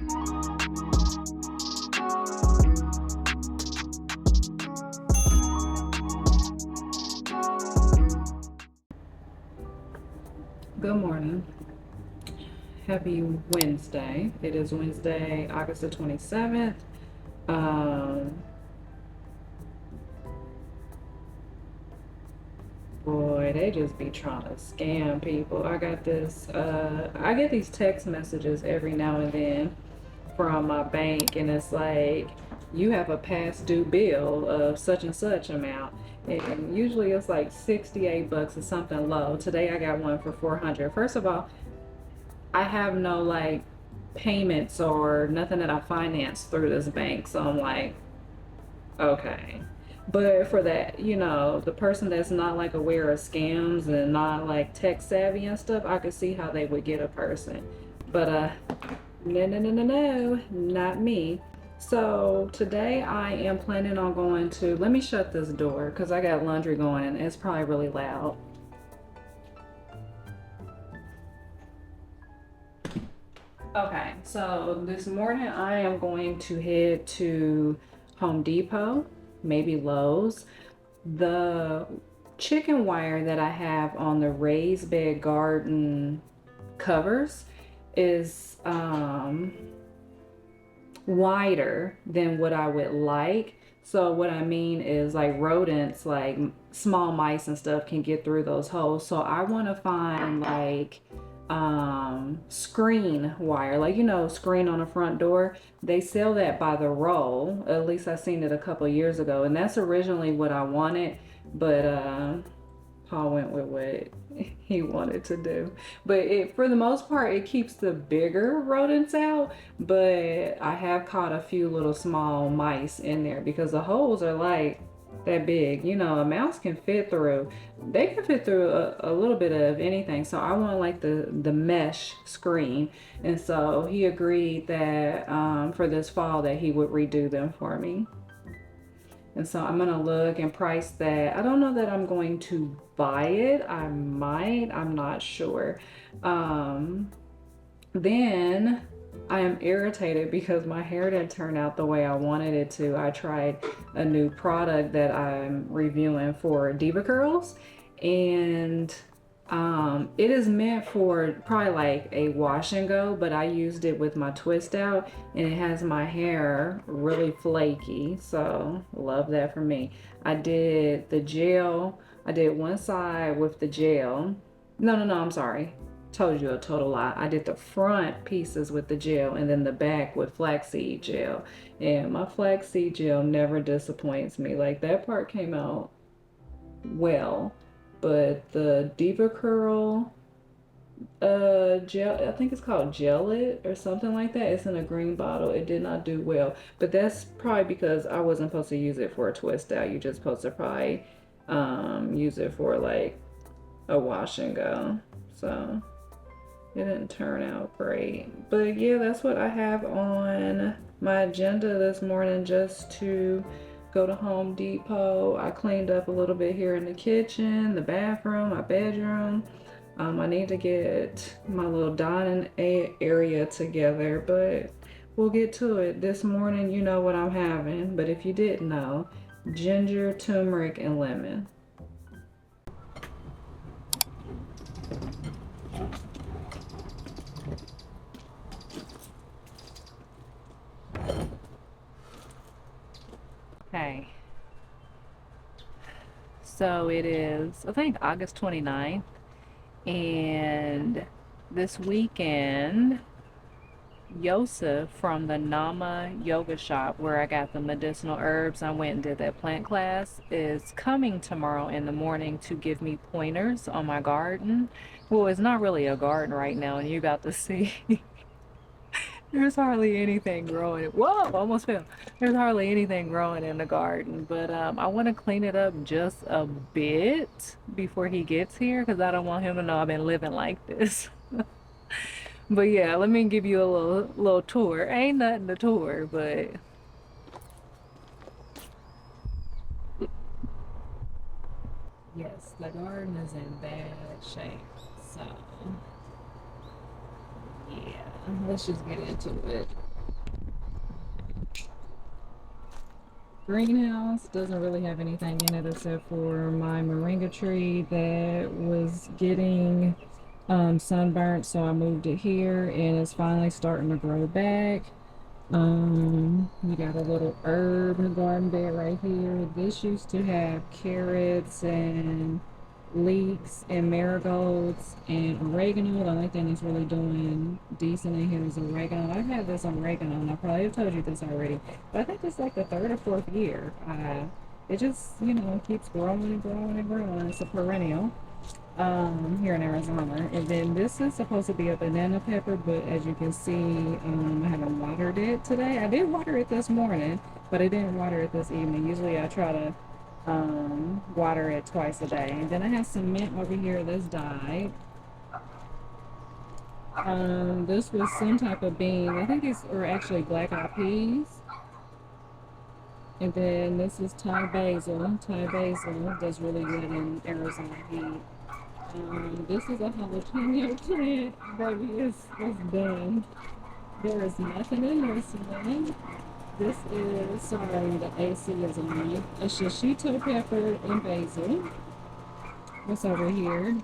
Good morning. Happy Wednesday. It is Wednesday, August the 27th. Boy, they just be trying to scam people. I get these text messages every now and then from my bank, and it's like, you have a past due bill of such and such amount. And usually it's like 68 bucks or something low. Today I got one for 400. First of all, I have no like payments or nothing that I finance through this bank. So I'm like, okay. But for that, the person that's not like aware of scams and not like tech savvy and stuff, I could see how they would get a person. But no, not me. So today I am planning on going to, let me shut this door because I got laundry going and it's probably really loud. Okay, so this morning I am going to head to Home Depot, maybe Lowe's. The chicken wire that I have on the raised bed garden covers is wider than what I would like. So what I mean is like rodents, like small mice and stuff can get through those holes. So I want to find like screen wire, like screen on the front door. They sell that by the roll. At least I seen it a couple years ago, and that's originally what I wanted, but Paul went with what he wanted to do. But for the most part, it keeps the bigger rodents out. But I have caught a few little small mice in there because the holes are like that big. A mouse can fit through. They can fit through a little bit of anything. So I want like the mesh screen. And so he agreed that for this fall that he would redo them for me. And so I'm gonna look and price that. I don't know that I'm going to buy it. I might, I'm not sure. Then I am irritated because my hair didn't turn out the way I wanted it to. I tried a new product that I'm reviewing for Diva Curls, and it is meant for probably like a wash and go, but I used it with my twist out and it has my hair really flaky. So love that for me. I did the gel. I did one side with the gel. No, I'm sorry. Told you a total lie. I did the front pieces with the gel and then the back with flaxseed gel. And my flaxseed gel never disappoints me. Like that part came out well. But the Diva Curl gel, I think it's called Gel It or something like that. It's in a green bottle. It did not do well. But that's probably because I wasn't supposed to use it for a twist out. You're just supposed to probably use it for like a wash and go. So it didn't turn out great. But yeah, that's what I have on my agenda this morning, just to go to Home Depot. I cleaned up a little bit here in the kitchen, the bathroom, my bedroom. I need to get my little dining area together, but we'll get to it. This morning, you know what I'm having, but if you didn't know, ginger, turmeric, and lemon. Okay. So it is, I think, August 29th. And this weekend, Yoseph from the Nama Yoga Shop, where I got the medicinal herbs, I went and did that plant class, is coming tomorrow in the morning to give me pointers on my garden. Well, it's not really a garden right now, and you got to see. There's hardly anything growing. Whoa, almost fell. There's hardly anything growing in the garden, but I want to clean it up just a bit before he gets here because I don't want him to know I've been living like this. But yeah, let me give you a little tour. Ain't nothing to tour, but yes, the garden is in bad shape. So yeah, let's just get into it. greenhouse doesn't really have anything in it except for my moringa tree that was getting sunburnt, so I moved it here and it's finally starting to grow back. We got a little herb garden bed right here. This used to have carrots and leeks and marigolds and oregano. The only thing that's really doing decent in here is oregano. I've had this oregano, and I probably have told you this already, but I think it's like the third or fourth year. It just, keeps growing and growing and growing. It's a perennial here in Arizona. And then this is supposed to be a banana pepper, but as you can see, I haven't watered it today. I did water it this morning, but I didn't water it this evening. Usually I try to water it twice a day. And then I have some mint over here that's died. This was some type of bean. I think these are actually black eyed peas. And then this is Thai basil. Thai basil does really good in Arizona heat. This is a jalapeno plant. Baby, it's done. There is nothing in this one. This is, sorry, the AC is on. A shishito pepper and basil. What's over here?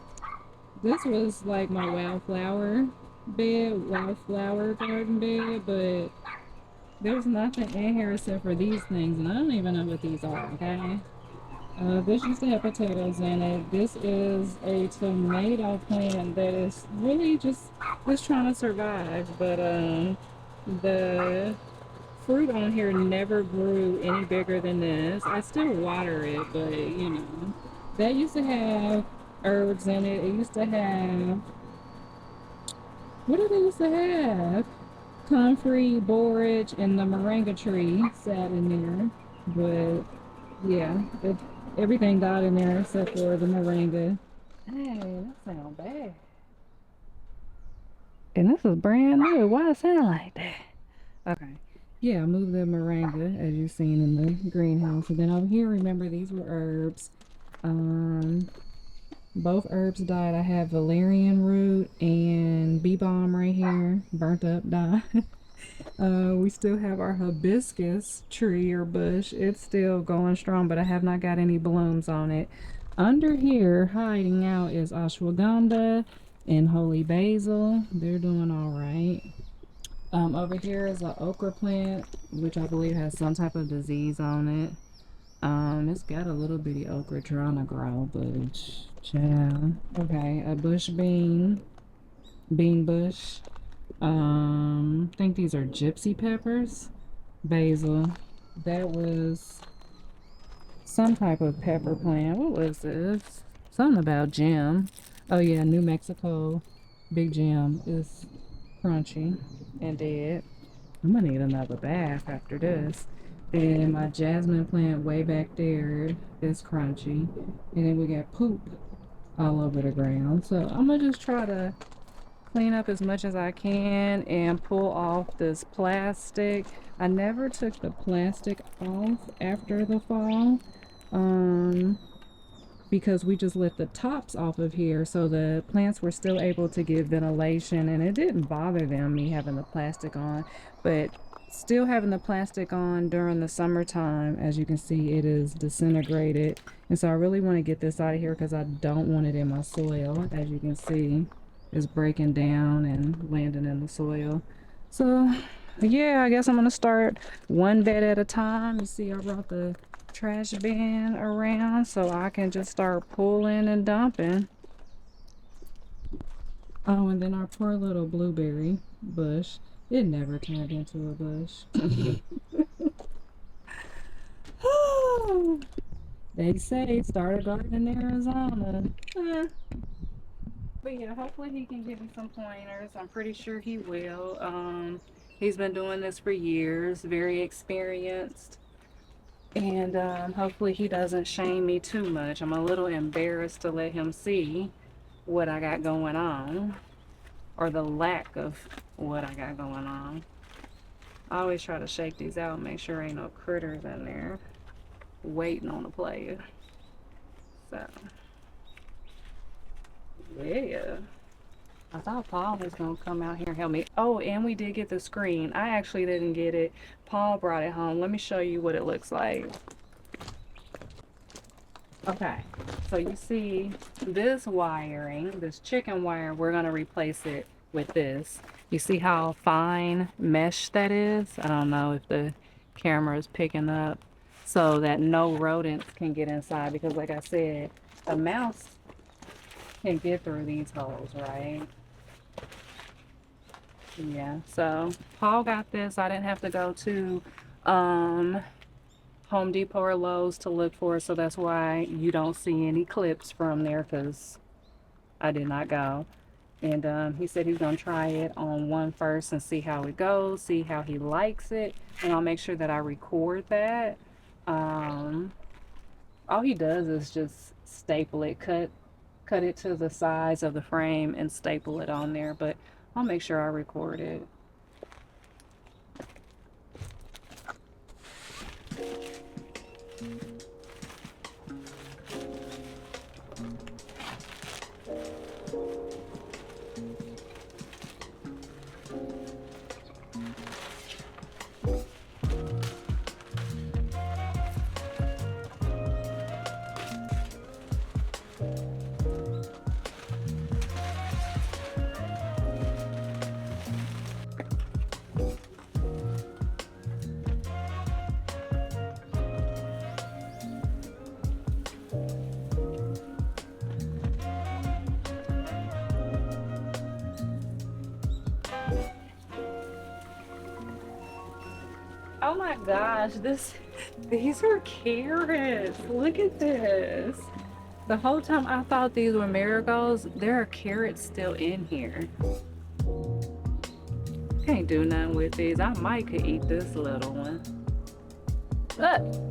This was like my wildflower garden bed, but there's nothing in here except for these things, and I don't even know what these are, okay? This used to have potatoes in it. This is a tomato plant that is really just trying to survive, but the fruit on here never grew any bigger than this. I still water it, but that used to have herbs in it. It used to have, what did it used to have? Comfrey, borage, and the moringa tree sat in there, but yeah, everything died in there except for the moringa. Hey, that sounds bad. And this is brand new. Why it sound like that? Okay. Yeah, I moved the moringa as you've seen in the greenhouse. And then over here, remember these were herbs. Um, both herbs died. I have valerian root and bee balm right here, burnt up, died. We still have our hibiscus tree or bush. It's still going strong, but I have not got any blooms on it. Under here, hiding out, is ashwagandha and holy basil. They're doing all right. Over here is an okra plant, which I believe has some type of disease on it. It's got a little bitty okra trying to grow, but child. Okay, a bush bean bush. I think these are gypsy peppers. Basil. That was some type of pepper plant. What was this? Something about jam. Oh yeah, New Mexico Big Jam is crunchy and dead. I'm gonna need another bath after this. And my jasmine plant way back there is crunchy. And then we got poop all over the ground. So I'm gonna just try to clean up as much as I can and pull off this plastic. I never took the plastic off after the fall because we just let the tops off of here, so the plants were still able to get ventilation, and it didn't bother them me having the plastic on. But still having the plastic on during the summertime, as you can see, it is disintegrated, and so I really want to get this out of here because I don't want it in my soil. As you can see, it's breaking down and landing in the soil. So yeah, I guess I'm gonna start one bed at a time. You see I brought the trash bin around so I can just start pulling and dumping. Oh, and then our poor little blueberry bush, it never turned into a bush. They say start a garden in Arizona. But yeah, hopefully he can give me some pointers. I'm pretty sure he will. He's been doing this for years, very experienced. And hopefully he doesn't shame me too much. I'm a little embarrassed to let him see what I got going on, or the lack of what I got going on. I always try to shake these out, make sure ain't no critters in there waiting on the player. So yeah. I thought Paul was gonna come out here and help me. Oh, and we did get the screen. I actually didn't get it. Paul brought it home. Let me show you what it looks like. Okay, so you see this wiring, this chicken wire, we're gonna replace it with this. You see how fine mesh that is? I don't know if the camera is picking up, so that no rodents can get inside, because like I said, a mouse can get through these holes, right? Yeah, so Paul got this. I didn't have to go to um Home Depot or Lowe's to look for it, so that's why you don't see any clips from there, because I did not go. And he said he's gonna try it on one first and see how it goes, see how he likes it, and I'll make sure that I record that. Um, all he does is just staple it, cut it to the size of the frame and staple it on there, but I'll make sure I record it. Oh my gosh, these are carrots. Look at this. The whole time I thought these were marigolds, there are carrots still in here. Can't do nothing with these. I might could eat this little one. Look.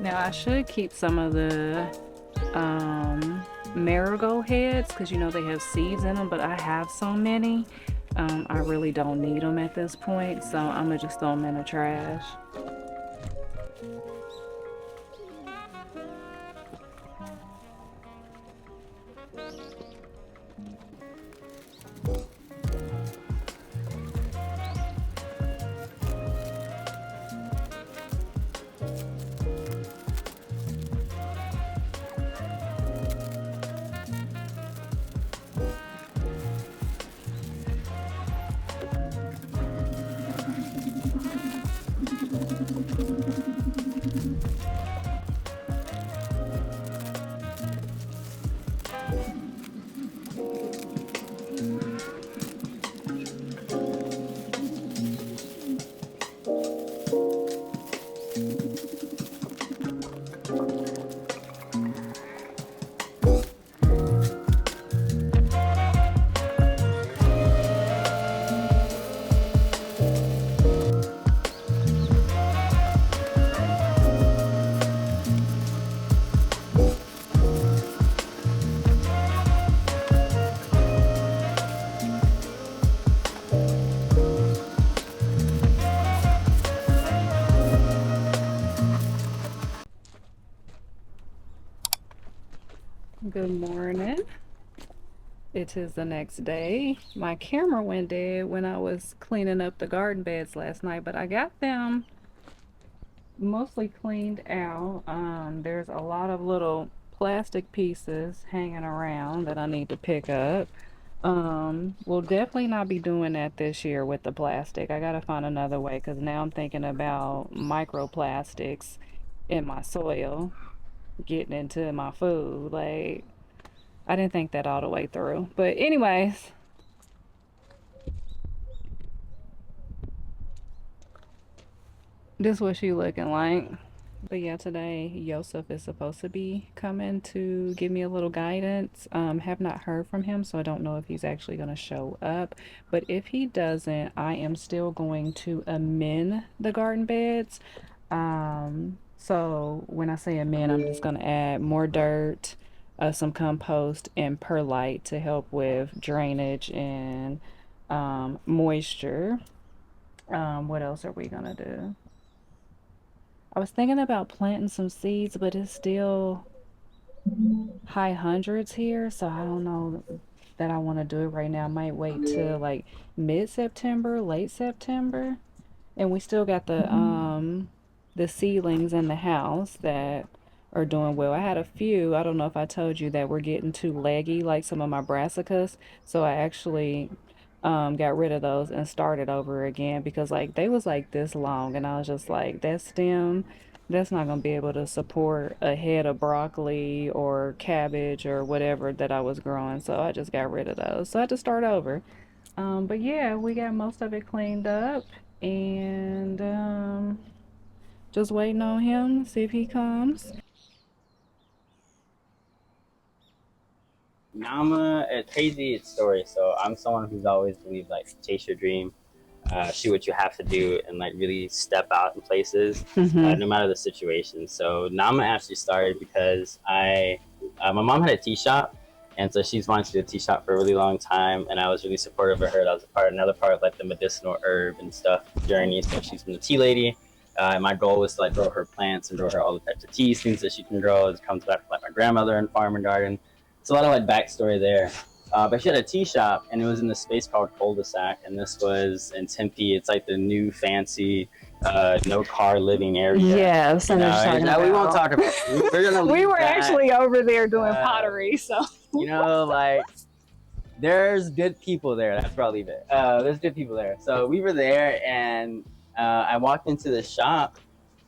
Now I should keep some of the marigold heads, because you know they have seeds in them, but I have so many. I really don't need them at this point, so I'm gonna just throw them in the trash. Good morning. It is the next day. My camera went dead when I was cleaning up the garden beds last night, but I got them mostly cleaned out. There's a lot of little plastic pieces hanging around that I need to pick up. We'll definitely not be doing that this year with the plastic. I gotta find another way, because now I'm thinking about microplastics in my soil getting into my food. Like, I didn't think that all the way through. But anyways, this is what she looking like. But yeah, today Yoseph is supposed to be coming to give me a little guidance. Have not heard from him, so I don't know if he's actually going to show up. But if he doesn't, I am still going to amend the garden beds. So when I say amend, I'm just going to add more dirt, some compost, and perlite to help with drainage and moisture. What else are we going to do? I was thinking about planting some seeds, but it's still high hundreds here, so I don't know that I want to do it right now. I might wait till like mid-September, late September. And we still got the seedlings in the house that are doing well. I had a few, I don't know if I told you that were getting too leggy, like some of my brassicas. So I actually got rid of those and started over again because like they was like this long and I was just like that stem that's not gonna be able to support a head of broccoli or cabbage or whatever that I was growing. So I just got rid of those. So I had to start over. But yeah, we got most of it cleaned up and just waiting on him, see if he comes. Nama, it's crazy story. So I'm someone who's always believed like chase your dream, shoot what you have to do, and like really step out in places, Mm-hmm. no matter the situation. So Nama actually started because my mom had a tea shop, and so she's wanted to do a tea shop for a really long time, and I was really supportive of her. That was another part of like the medicinal herb and stuff journey. So she's been a tea lady. My goal was to like grow her plants and grow her all the types of teas, things that she can grow. It comes back from like my grandmother and farm and garden. It's a lot of like backstory there. But she had a tea shop, and it was in this space called Cul-de-sac, and this was in Tempe. It's like the new fancy, no car living area. Yes, I You know what you're know, talking we won't about. talk about it. We're gonna We leave were that. actually over there doing Uh, pottery, so like there's good people there. That's where I'll leave it. There's good people there. So we were there, and I walked into the shop,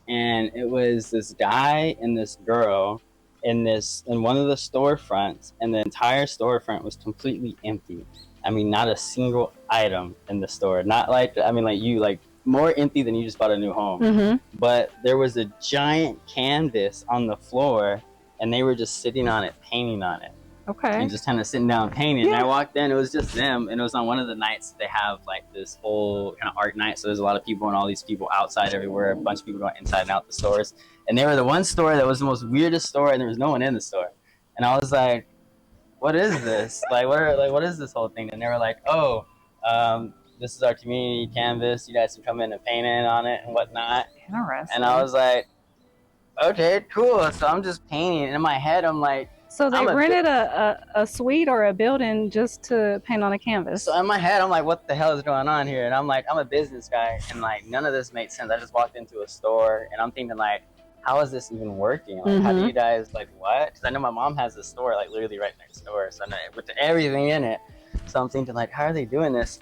and it was this guy and this girl in one of the storefronts, and the entire storefront was completely empty. I mean, not a single item in the store. Not like I mean, like you like more empty than you just bought a new home. mm-hmm. But there was a giant canvas on the floor, and they were just sitting on it, painting on it and Okay. just kind of sitting down painting. And I Yeah. walked in, it was just them, and it was on one of the nights that they have like this whole kind of art night. So there's a lot of people and all these people outside everywhere, a bunch of people going inside and out the stores. And they were the one store that was the most weirdest store, and there was no one in the store. And I was like, "What is this? What is this whole thing?" And they were like, "Oh, this is our community canvas. You guys can come in and paint in on it and whatnot." And I Interesting. was like, "Okay, cool." So I'm just painting, and in my head, I'm like, So they I'm a rented a suite or a building just to paint on a canvas. so in my head, I'm like, what the hell is going on here? And I'm like, I'm a business guy, and like none of this makes sense. I just walked into a store, and I'm thinking like, how is this even working? Like, how do Mm-hmm. you guys like what? Because I know my mom has a store like literally right next door, so I know, with everything in it. So I'm thinking like, how are they doing this?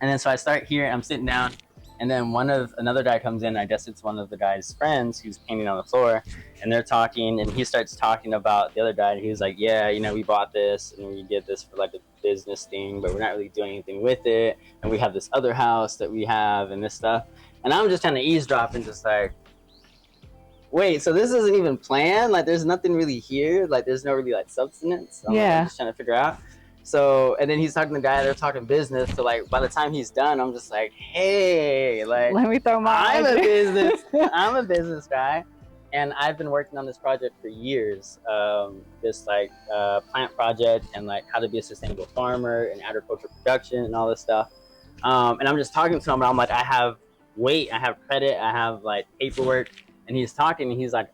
And then so I start here, I'm sitting down, and then another guy comes in. I guess it's one of the guy's friends who's painting on the floor, and they're talking, and he starts talking about the other guy. And he's like, "Yeah, we bought this, and we did this for like a business thing, but we're not really doing anything with it. And we have this other house that we have, and this stuff." And I'm just kind of eavesdropping, just like, "Wait, so this isn't even planned? Like, there's nothing really here. Like, there's no really like substance." I'm Yeah. just trying to figure out. So, and then he's talking to the guy, they're talking business. So, like, by the time he's done, I'm just like, hey, like, Let me throw my I'm a idea. business, I'm a business guy, and I've been working on this project for years. This like plant project and like how to be a sustainable farmer and agricultural production and all this stuff. And I'm just talking to him, and I'm like, I have weight, I have credit, I have like paperwork. And he's talking, and he's like,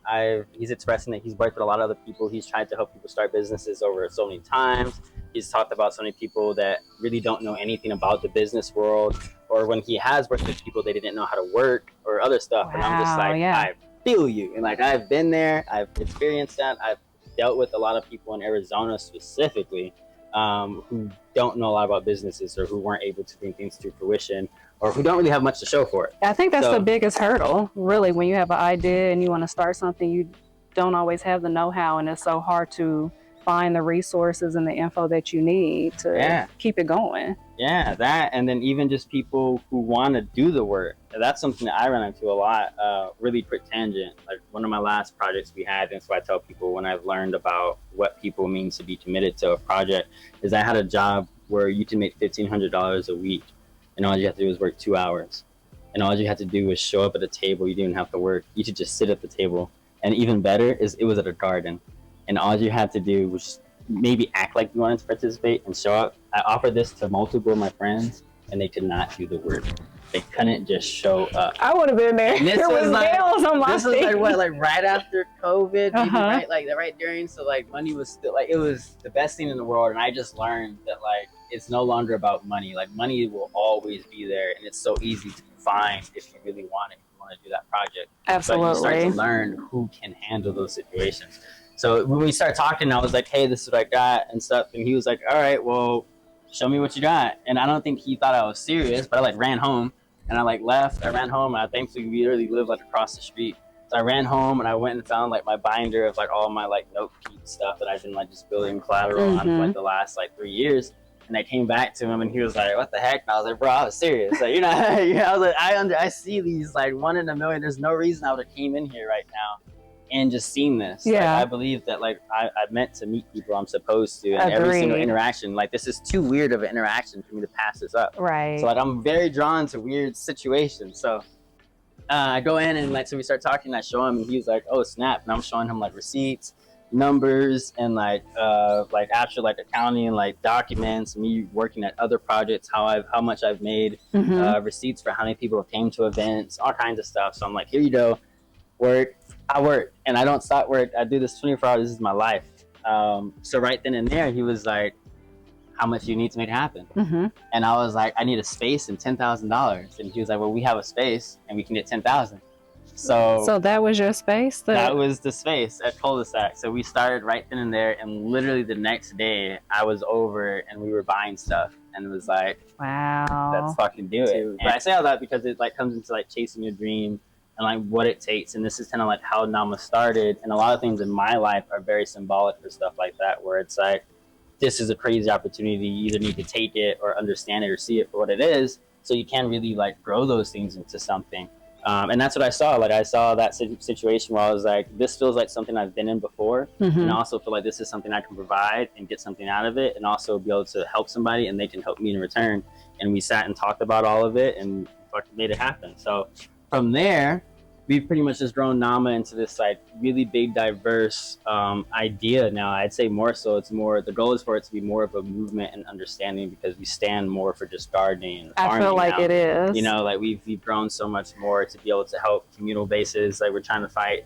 he's expressing that he's worked with a lot of other people. He's tried to help people start businesses over so many times. He's talked about so many people that really don't know anything about the business world, or when he has worked with people, they didn't know how to work or other stuff. And I'm just Wow. like, Yeah. I feel you. And like, I've been there, I've experienced that. I've dealt with a lot of people in Arizona specifically who don't know a lot about businesses or who weren't able to bring things to fruition or who don't really have much to show for it. I think that's the So biggest hurdle, really, when you have an idea and you want to start something, you don't always have the know-how, and it's so hard to find the resources and the info that you need to keep it going. Yeah, that, and then even just people who want to do the work. That's something that I run into a lot. Really quick tangent. Like one of my last projects we had, and so I tell people when I've learned about what people mean to be committed to a project, is I had a job where you can make $1,500 a week, and all you have to do is work 2 hours, and all you have to do is show up at a table. You didn't have to work. You should just sit at the table. And even better is it was at a garden, and all you had to do was maybe act like you wanted to participate and show up. I offered this to multiple of my friends, and they could not do the work. They couldn't just show up. I would have been there. And this there was like, nails on my this was like what, like right after COVID, maybe right during. So like money was still like, it was the best thing in the world, and I just learned that like it's no longer about money. Like money will always be there, and it's so easy to find if you really want it. If you want to do that project, absolutely. But you start to learn who can handle those situations. So when we started talking, I was like, hey, this is what I got and stuff. And he was like, all right, well, show me what you got. And I don't think he thought I was serious, but I like ran home and I like left. I ran home, and I thankfully we literally lived like across the street. So I ran home and I went and found like my binder of like all my like note keep stuff that I've been like just building collateral on for like the last like 3 years. And I came back to him and he was like, what the heck? And I was like, bro, I was serious. Like, I was like, I see these like 1 in a million. There's no reason I would have came in here right now and just seen this. Yeah. Like, I believe that like I meant to meet people I'm supposed to, and every single interaction, like this is too weird of an interaction for me to pass this up. Right. So like I'm very drawn to weird situations. So I go in and like, so we start talking, and I show him, and he's like, oh snap. And I'm showing him like receipts, numbers, and like actual like accounting, like documents, me working at other projects, how much I've made, receipts for how many people have came to events, all kinds of stuff. So I'm like, here you go, work. I work, and I don't stop work. I do this 24 hours. This is my life. So right then and there, he was like, how much do you need to make it happen? And I was like, I need a space and $10,000. And he was like, well, we have a space and we can get 10,000. So that was your space? That was the space at Cul-de-sac. So we started right then and there, and literally the next day I was over and we were buying stuff, and it was like, wow, let's fucking do it. And I say all that because it like comes into like chasing your dream and like what it takes. And this is kind of like how Nama started. And a lot of things in my life are very symbolic for stuff like that, where it's like, this is a crazy opportunity. You either need to take it or understand it or see it for what it is, so you can really like grow those things into something. And that's what I saw. Like I saw that situation where I was like, this feels like something I've been in before. And I also feel like this is something I can provide and get something out of it, and also be able to help somebody and they can help me in return. And we sat and talked about all of it and fucking made it happen. So from there, we've pretty much just grown Nama into this like really big, diverse idea now. I'd say more so, it's more, the goal is for it to be more of a movement and understanding, because we stand more for just gardening and farming. I feel like now. It is. You know, like we've grown so much more to be able to help communal bases. Like we're trying to fight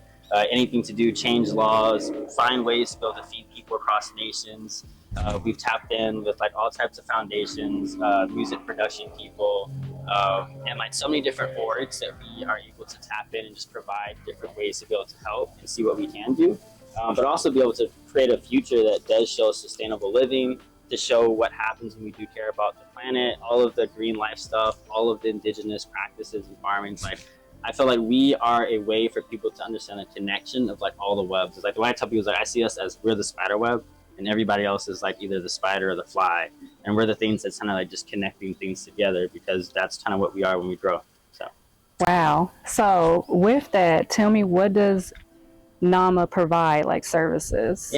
anything to do, change laws, find ways to be able to feed people across nations. We've tapped in with like all types of foundations, music production people, and like so many different boards that we are able to tap in and just provide different ways to be able to help and see what we can do, but also be able to create a future that does show sustainable living, to show what happens when we do care about the planet, all of the green life stuff, all of the indigenous practices and farming. Like I feel like we are a way for people to understand the connection of like all the webs. It's like the way I tell people is like, I see us as we're the spider web, and everybody else is like either the spider or the fly, and we're the things that's kind of like just connecting things together, because that's kind of what we are when we grow. So wow. So with that, tell me, what does Nama provide, like services?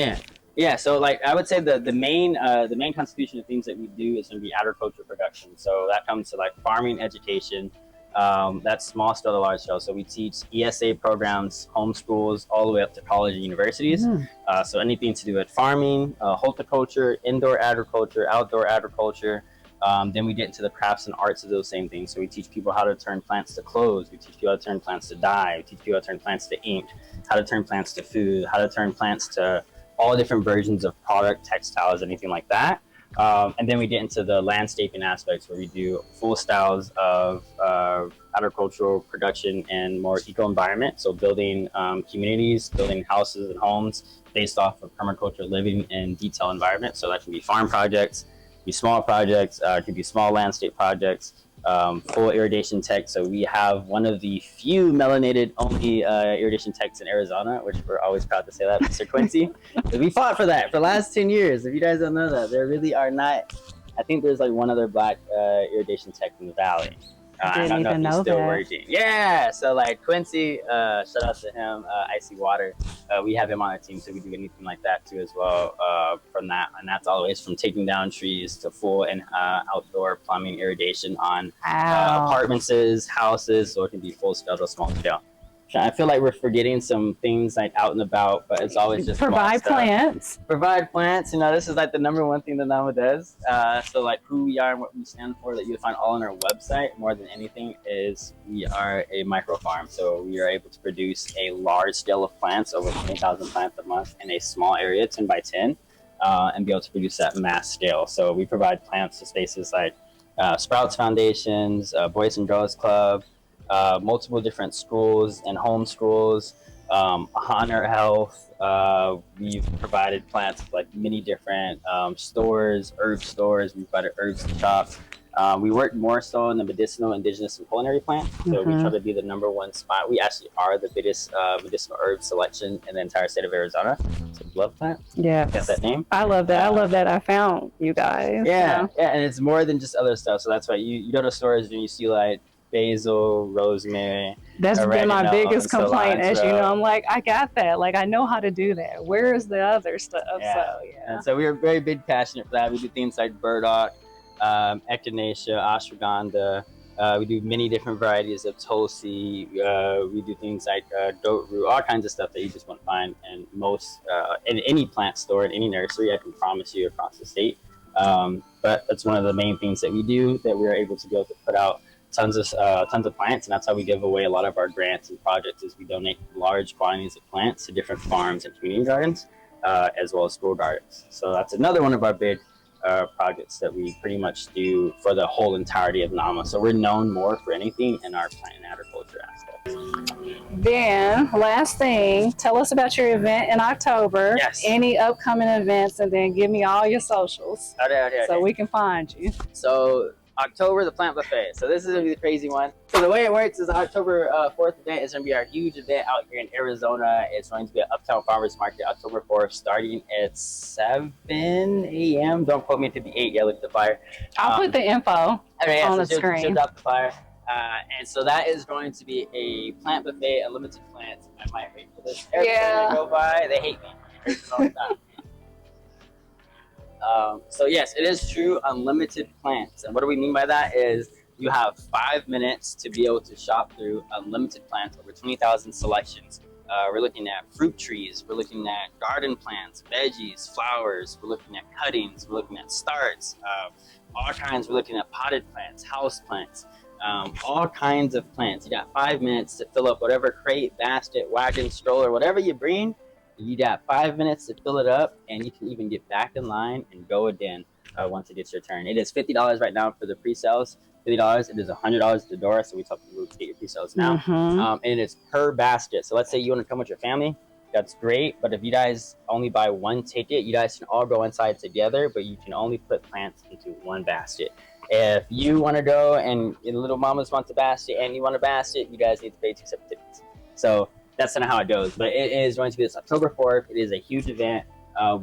Yeah, so like I would say the main constitution of things that we do is going to be agriculture production. So that comes to like farming education. That's small scale to large scale. So we teach ESA programs, homeschools, all the way up to college and universities. So anything to do with farming, horticulture, indoor agriculture, outdoor agriculture. Then we get into the crafts and arts of those same things. So we teach people how to turn plants to clothes. We teach people how to turn plants to dye. We teach people how to turn plants to ink, how to turn plants to food, how to turn plants to all different versions of product, textiles, anything like that. And then we get into the landscaping aspects, where we do full styles of agricultural production and more eco-environment. So building communities, building houses and homes based off of permaculture living and detail environment. So that can be farm projects, be small projects, it could be small landscape projects, full irrigation tech. So we have one of the few melanated only irrigation techs in Arizona, which we're always proud to say that, Mr. Quincy. We fought for that for the last 10 years. If you guys don't know that, there really are not. I think there's like one other black irrigation tech in the valley. I don't know if he's still working. Yeah, so like Quincy, shout out to him, Icy Water. We have him on our team, so we do anything like that too as well. From that, and that's always from taking down trees to full and outdoor plumbing irrigation on apartments, houses, so it can be full scale to small scale. I feel like we're forgetting some things like out and about, but it's always just provide plants. Provide plants. You know, this is like the number one thing that Nama does. So like who we are and what we stand for, that you'll find all on our website. More than anything, is we are a micro farm. So we are able to produce a large scale of plants, over 20,000 plants a month, in a small area, 10 by 10, and be able to produce that mass scale. So we provide plants to spaces like Sprouts Foundations, Boys and Girls Club, multiple different schools and home schools, Honor Health. We've provided plants like many different stores, herb stores. We've provided herbs to shops. We work more so in the medicinal, indigenous, and culinary plants. So we try to be the #1 spot. We actually are the biggest medicinal herb selection in the entire state of Arizona. So love plant. Yeah, got that name. I love that. I love that. I found you guys. Yeah, yeah, and it's more than just other stuff. So that's why you go to stores and you see like basil, rosemary. That's been my biggest complaint, cilantro. as you know. I'm like, I got that. Like, I know how to do that. Where is the other stuff? Yeah. So, yeah. And so we are very big passionate for that. We do things like burdock, echinacea, ashwagandha. We do many different varieties of tulsi. We do things like goat root, all kinds of stuff that you just won't find in most, in any plant store, in any nursery, I can promise you, across the state. But that's one of the main things that we do, that we're able to be able to put out tons of plants, and that's how we give away a lot of our grants and projects. Is we donate large quantities of plants to different farms and community gardens, as well as school gardens. So that's another one of our big projects that we pretty much do for the whole entirety of Nama. So we're known more for anything in our plant and agriculture aspects. Then, last thing, tell us about your event in October. Yes. Any upcoming events, and then give me all your socials so we can find you. So October, the plant buffet. So this is gonna be the crazy one. So the way it works is October 4th event is gonna be our huge event out here in Arizona. It's going to be at Uptown Farmers Market, October 4th, starting at 7 a.m. Don't quote me to the 8 yet, look at the flyer. I'll put the info on the screen. She'll drop the flyer. And so that is going to be a plant buffet, unlimited plants. I might wait for this airplane to go by. They hate me. So yes, it is true, unlimited plants. And what do we mean by that is you have 5 minutes to be able to shop through unlimited plants, over 20,000 selections. We're looking at fruit trees, we're looking at garden plants, veggies, flowers, we're looking at cuttings, we're looking at starts, all kinds. We're looking at potted plants, house plants, all kinds of plants. You got 5 minutes to fill up whatever crate, basket, wagon, stroller, whatever you bring. You got 5 minutes to fill it up, and you can even get back in line and go again once it gets your turn. It is $50 right now for the pre-sales. $50. It is $100 at the door, so we tell people to get your pre-sales now. And it is per basket. So let's say you want to come with your family. That's great, but if you guys only buy one ticket, you guys can all go inside together, but you can only put plants into one basket. If you want to go and your little mamas wants a basket and you want a basket, you guys need to pay 2 separate tickets. So that's kind of how it goes. But it is going to be this October 4th. It is a huge event.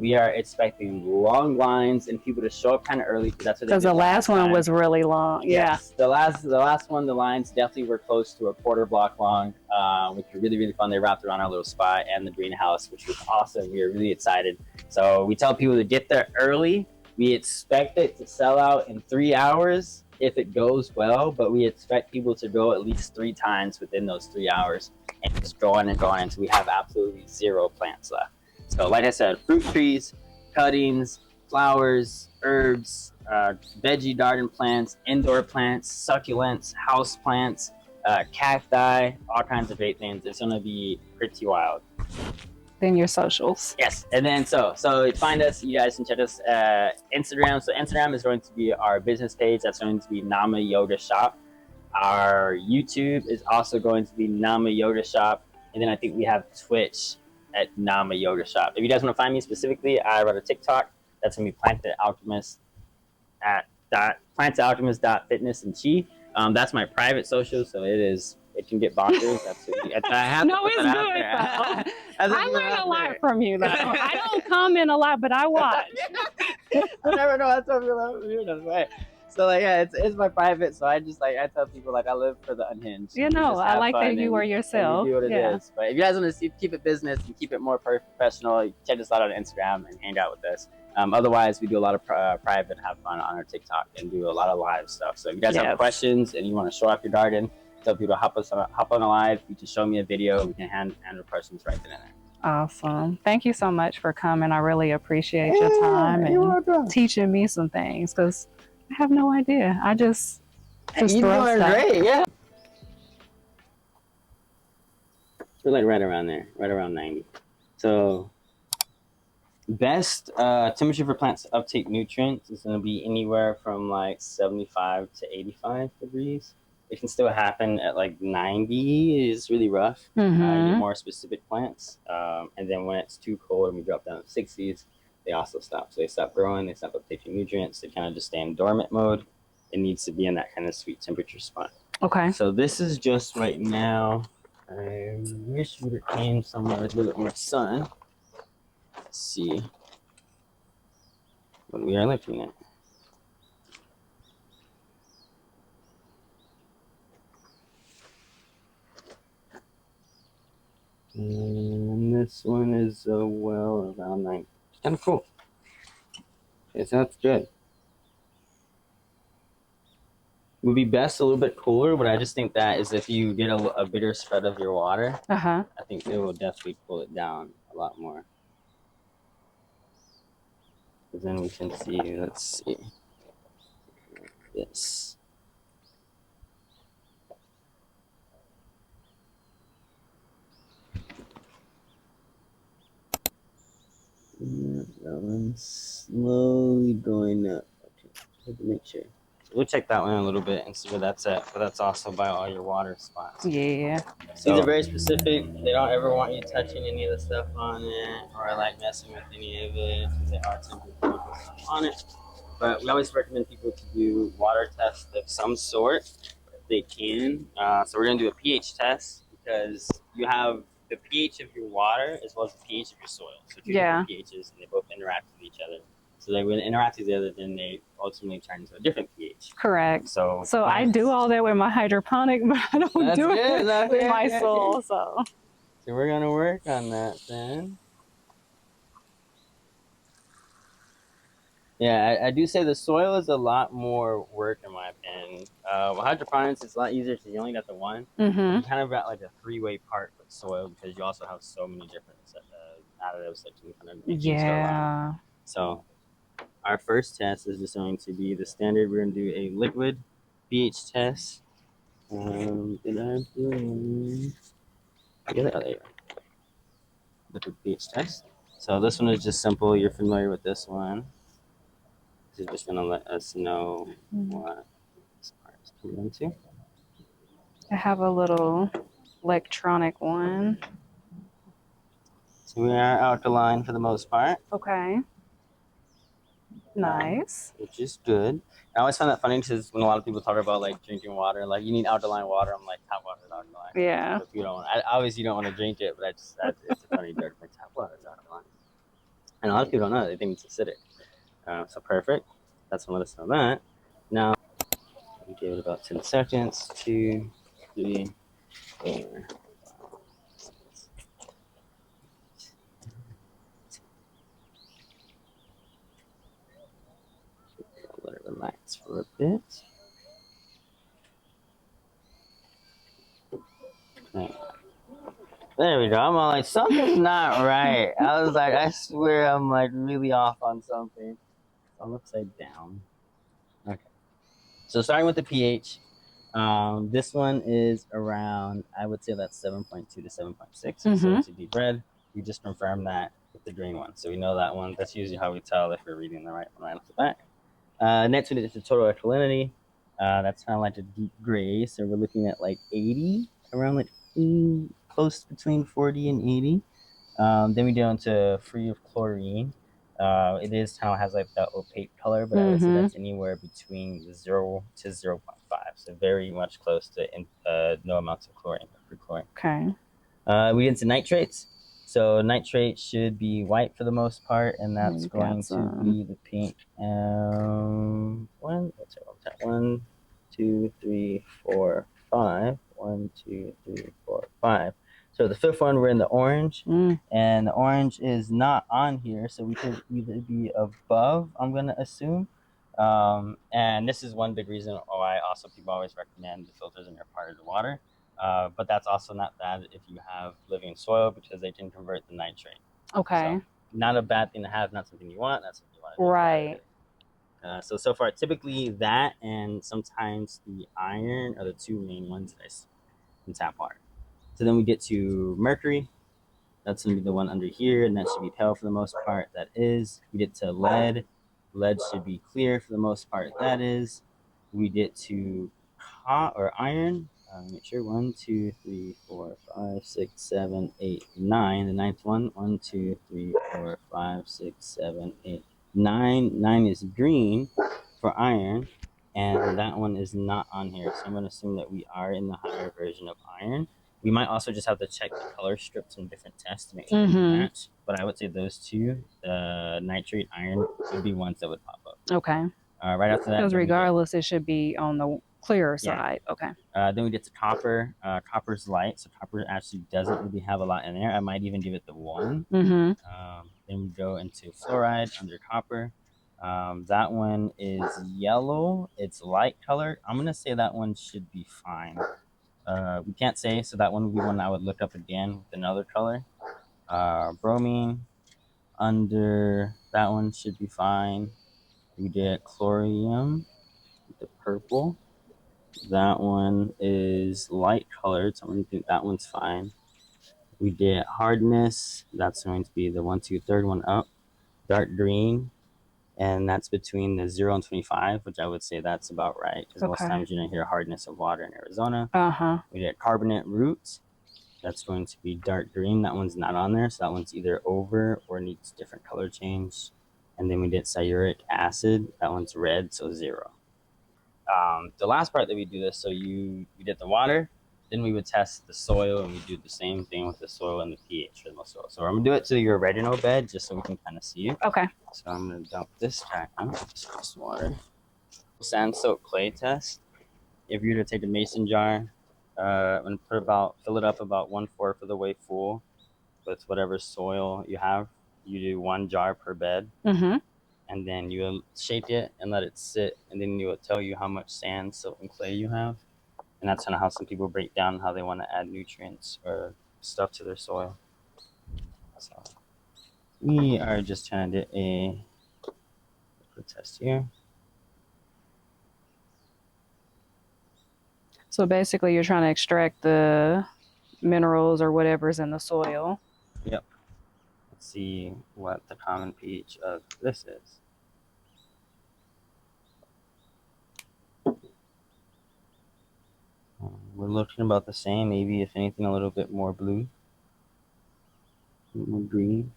We are expecting long lines and people to show up kind of early, because that's what they did. Because the last one was really long. Yes. The last one, the lines definitely were close to a quarter block long, which was really, really fun. They wrapped around our little spot and the greenhouse, which was awesome. We were really excited. So we tell people to get there early. We expect it to sell out in 3 hours if it goes well, but we expect people to go at least 3 times within those 3 hours, and just go on and go on until we have absolutely 0 plants left. So like I said, fruit trees, cuttings, flowers, herbs, veggie garden plants, indoor plants, succulents, house plants, cacti, all kinds of great things. It's going to be pretty wild. Then your socials. Yes, and then so find us. You guys can check us Instagram. So Instagram is going to be our business page. That's going to be Nama Yoga Shop. Our YouTube is also going to be Nama Yoga Shop, and then I think we have Twitch at Nama Yoga Shop. If you guys want to find me specifically, I run a TikTok. That's gonna be Planted Alchemist at plantetalchemist.fitness and chi. That's my private social, so it can get bonkers. I have No, to put it's that good out there. though. I I learn a lot from you though. I don't comment a lot, but I watch. I never know. That's what people right. So like, yeah, it's my private. So I just like I tell people like I live for the unhinged. You We know, just I have like fun that you are and yourself. we do what it Yeah. is. But if you guys want to keep it business and keep it more professional, check us out on Instagram and hang out with us. Otherwise, we do a lot of private, have fun on our TikTok and do a lot of live stuff. So if you guys have questions and you want to show off your garden, tell people to hop on a live. You can show me a video. We can handle questions right then and there. Awesome. Thank you so much for coming. I really appreciate your time and teaching me some things because I have no idea. I just you're doing great, yeah. We're like right around there, right around 90. So best temperature for plants to uptake nutrients is going to be anywhere from like 75 to 85 degrees. It can still happen at like 90 is really rough. You get more specific plants. And then when it's too cold and we drop down to 60s, they also stop. So they stop growing, they stop uptaking nutrients, they kind of just stay in dormant mode. It needs to be in that kind of sweet temperature spot. Okay. So this is just right now. I wish we would have came somewhere with a little bit more sun. Let's see what we are looking at. And this one is well around 9. It's kind of cool. Okay, so that's good. Would be best a little bit cooler, but I just think that is if you get a bigger spread of your water, I think it will definitely cool it down a lot more. Because then we can see, let's see, this. That one's slowly going up. Okay, make sure. We'll check that one in a little bit and see where that's at. But that's also by all your water spots. Yeah. So these are very specific. They don't ever want you touching any of the stuff on it or like messing with any of it. They are temperature on it. But we always recommend people to do water tests of some sort if they can. So we're gonna do a pH test because you have the pH of your water as well as the pH of your soil. So two different pHs and they both interact with each other. So they when they interact with each other, then they ultimately turn into a different pH. Correct. So I do all that with my hydroponic, but I don't do it with my soil. So we're gonna work on that then. Yeah, I do say the soil is a lot more work in my opinion. With hydroponics, it's a lot easier because you only got the one. You kind of got like a three-way part with soil because you also have so many different additives that you kind of yeah. So our first test is just going to be the standard. We're going to do a liquid pH test. Did I do it? Liquid pH test. So this one is just simple. You're familiar with this one. This is just going to let us know what this part is coming into. I have a little electronic one. So we are alkaline for the most part. Okay. Nice. Which is good. I always find that funny because when a lot of people talk about like drinking water, like you need alkaline water, I'm like tap water is alkaline. Yeah. If you don't, obviously you don't want to drink it, but it's a funny joke. Like tap water is alkaline, and a lot of people don't know. They think it's acidic. So perfect. That's one. Let us know that. Now we give it about 10 seconds. 2, 3, 4. Let it relax for a bit. Okay. There we go. I'm all like, something's not right. I was like, I swear I'm like really off on something. I'm upside down. Okay. So starting with the pH, this one is around, I would say that's 7.2 to 7.6. So it's a deep red. We just confirmed that with the green one. So we know that one. That's usually how we tell if we're reading the right one right off the back. Next one is the total alkalinity. That's kind of like a deep gray. So we're looking at like 80, around like close between 40 and 80. Then we go into free of chlorine. It is kind of has like that opaque color, but I would say that's anywhere between 0 to 0.5. so very much close to no amounts of chlorine or chlorine. Okay. We get into nitrates. So nitrate should be white for the most part, and that's You going got to some. be the pink. One, two, three, four, five. 1, 2, 3, 4, 5. So the fifth one, we're in the orange, and the orange is not on here, so we could either be above, I'm gonna assume. And this is one big reason why also people always recommend the filters in your part of the water. But that's also not bad if you have living soil because they can convert the nitrate. Okay. So not a bad thing to have, not something you want, not something you want to do. Right. So far, typically that and sometimes the iron are the two main ones that I see in tap water. So then we get to mercury. That's going to be the one under here, and that should be pale for the most part. That is. We get to lead. Lead should be clear for the most part. That is. We get to iron. Make sure 1, 2, 3, 4, 5, 6, 7, 8, 9. The ninth one. 1, 2, 3, 4, 5, 6, 7, 8, 9. 9 is green for iron, and that one is not on here. So I'm going to assume that we are in the higher version of iron. We might also just have to check the color strips in different tests to make sure they match. But I would say those two, the nitrate, iron, would be ones that would pop up. Okay. Right after that, Because regardless, it should be on the clearer side. Okay. Then we get to copper. Copper's light, so copper actually doesn't really have a lot in there. I might even give it the 1. Then we go into fluoride under copper. That one is yellow. It's light colored. I'm gonna say that one should be fine. We can't say, so that one would be one I would look up again with another color. Bromine under that one should be fine. We get chlorium, the purple. That one is light colored, so I'm going to think that one's fine. We get hardness. That's going to be the 1, 2, third one up. Dark green, and that's between the 0 and 25, which I would say that's about right, because most times you're going to hear hardness of water in Arizona. We get carbonate root. That's going to be dark green. That one's not on there, so that one's either over or needs different color change. And then we get cyuric acid. That one's red, so 0. The last part that we do this, so you get the water, then we would test the soil, and we do the same thing with the soil and the pH for the soil. So I'm gonna do it to your oregano bed just so we can kind of see it. Okay. So I'm gonna dump this back on this water. Sand soak clay test. If you were to take a mason jar, and fill it up about 1/4 of the way full with whatever soil you have. You do 1 jar per bed, and then you will shake it and let it sit, and then you will tell you how much sand, silt, and clay you have. And that's kind of how some people break down how they want to add nutrients or stuff to their soil. So we are just trying to do a test here. So basically, you're trying to extract the minerals or whatever's in the soil. Yep. Let's see what the common pH of this is. We're looking about the same, maybe if anything a little bit more blue, more green.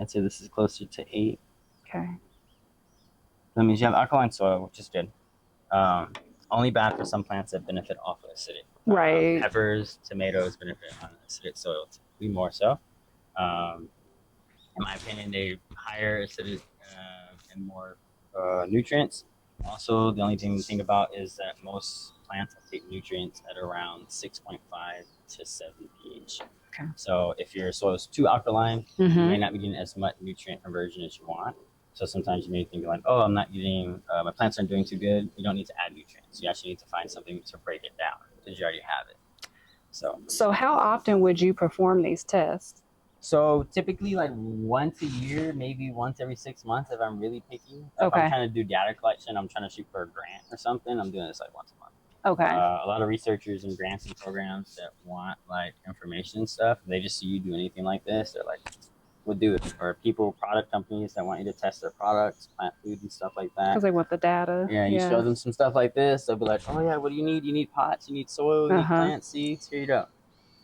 I'd say this is closer to 8. Okay. That means you have alkaline soil, which is good. Only bad for some plants that benefit off of acidic. Right. Peppers, tomatoes benefit on acidic soil, typically more so. In my opinion, they higher acidic and more nutrients. Also, the only thing to think about is that most plants take nutrients at around 6.5 to 7 pH. Okay. So if your soil is too alkaline, you may not be getting as much nutrient conversion as you want. So sometimes you may think like, oh, I'm not getting, my plants aren't doing too good. You don't need to add nutrients. You actually need to find something to break it down because you already have it. So how often would you perform these tests? So typically like once a year, maybe once every 6 months if I'm really picky. If I'm trying to do data collection, I'm trying to shoot for a grant or something, I'm doing this like once a month. Okay. A lot of researchers and grants and programs that want like information and stuff, they just see you do anything like this, they're like, we'll do it. Or product companies that want you to test their products, plant food and stuff like that. Because they want the data. Yeah, you show them some stuff like this, they'll be like, oh yeah, what do you need? You need pots, you need soil, you need plant seeds, here you go.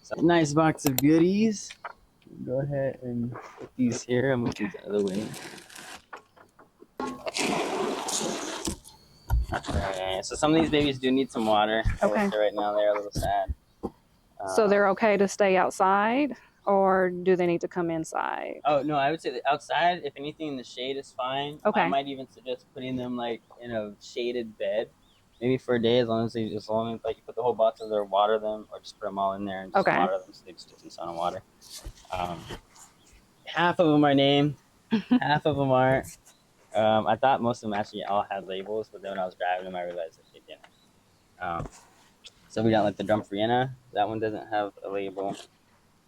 So nice box of goodies. Go ahead and put these here. I'm gonna move the other way. Okay, so some of these babies do need some water. I will Okay. say right now they're a little sad. So they're okay to stay outside, or do they need to come inside? Oh no, I would say that outside, if anything, in the shade is fine. Okay. I might even suggest putting them like in a shaded bed, maybe for a day, as long as like you put the whole box in there, water them, or just put them all in there and just Okay. water them so they just get some sun and water. Half of them are named, half of them aren't. I thought most of them actually all had labels, but then when I was grabbing them, I realized that they didn't. So we got like the Dumfriena. That one doesn't have a label.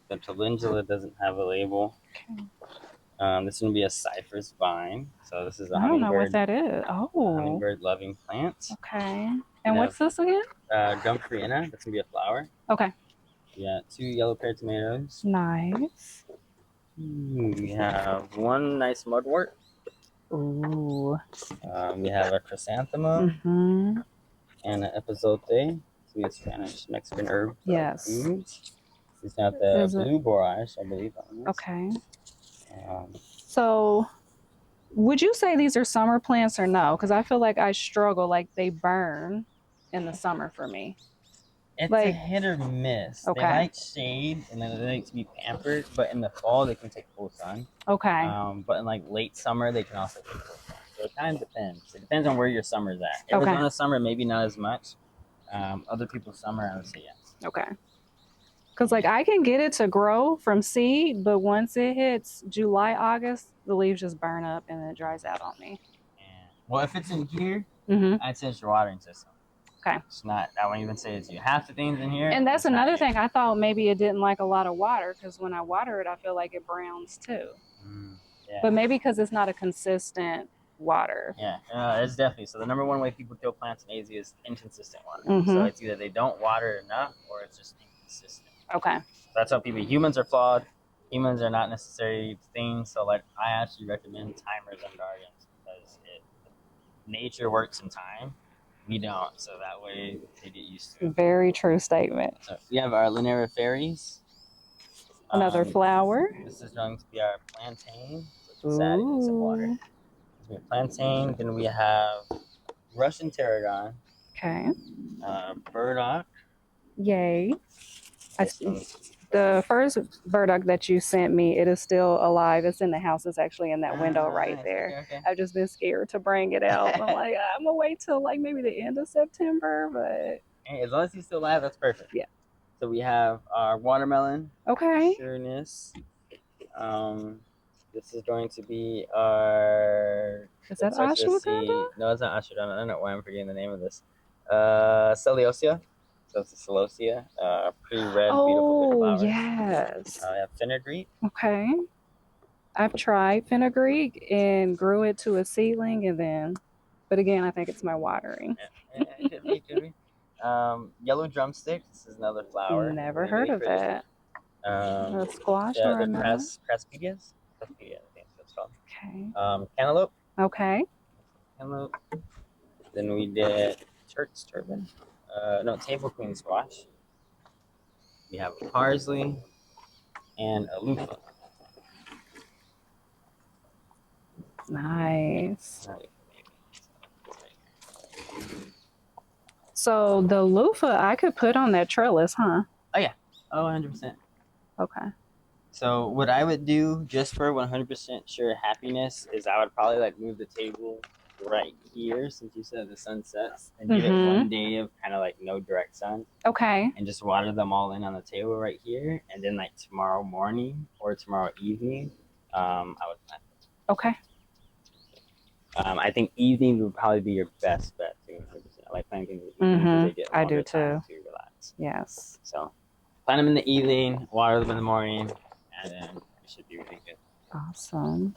The Calendula doesn't have a label. Okay. This is gonna be a cypress vine. So this is a I don't know what hummingbird. that is. Oh. Hummingbird loving plant. Okay. And what's this again? Dumfriena. That's gonna be a flower. Okay. We got 2 yellow pear tomatoes. Nice. We have 1 nice mudwort. Ooh. We have a chrysanthemum Mm-hmm. and an epizote. So a Spanish Mexican herb. Yes. It's got the blue borage, I believe. Okay. Um, So, would you say these are summer plants or no? Because I feel like I struggle, like they burn in the summer for me. It's Like- a hit or miss. Okay. They like shade and then they like to be pampered, but in the fall they can take full sun. Okay. But in like late summer they can also take full sun. So it kind of depends. It depends on where your summer's at. Okay. Arizona summer maybe not as much. Other people's summer I would say yes. Okay. Because like I can get it to grow from seed, but once it hits July, August, the leaves just burn up and then it dries out on me. And, well, if it's in here, Mm-hmm. I'd say it's your watering system. Okay. It's not. I won't even say it's you. Half the things in here. And that's it's not another you. thing. I thought maybe it didn't like a lot of water because when I water it, I feel like it browns too. Yeah. But maybe because it's not a consistent water. Yeah, it's definitely. So the number one way people kill plants in AZ is inconsistent water. Mhm. So it's either they don't water enough or it's just inconsistent. Okay. That's how humans are flawed. Humans are not necessary things. So like I actually recommend timers on gardens because nature works in time. We don't. So that way they get used to it. Very true statement. So we have our Linera fairies. Another flower. This is going to be our plantain. So just adding some water. Ooh. We have plantain. Then we have Russian tarragon. Okay. Burdock. Yay. This one's- The first burdock that you sent me, it is still alive. It's in the house. It's actually in that window right nice. there. Okay. I've just been scared to bring it out. I'm like, I'm gonna wait till like maybe the end of September, but Hey, as long as he's still alive, that's perfect. Yeah. So we have our watermelon. okay. Sureness. This is going to be our. Is that it starts with a C. ashwagandha? No, it's not ashwagandha. I don't know why I'm forgetting the name of this. Celosia. So it's a celosia. Pretty red, beautiful big Oh flowers. yes. We have fenugreek. Okay. I've tried fenugreek and grew it to a seedling, and then, but again, I think it's my watering. Could be. Yellow drumstick. This is another flower. Never Really, heard really of pretty. that. A squash Yeah, or the a melon? Craspedias. Craspedia, I think that's called. Okay. Cantaloupe. Okay. Cantaloupe. Then we did Turk's turban. No, table queen squash. We have parsley and a loofah. Nice. So the loofah I could put on that trellis, huh? Oh, 100%. Okay. So what I would do just for 100% sure happiness is I would probably like move the table right here since you said the sun sets and give it one day of kind of like no direct sun Okay. and just water them all in on the table right here, and then like tomorrow morning or tomorrow evening I would plant them. Okay. I think evening would probably be your best bet too. 100%. I like planting things in the evening because they get I do longer time too. to relax. Yes. So plant them in the evening, water them in the morning, and then it should be really good. Awesome.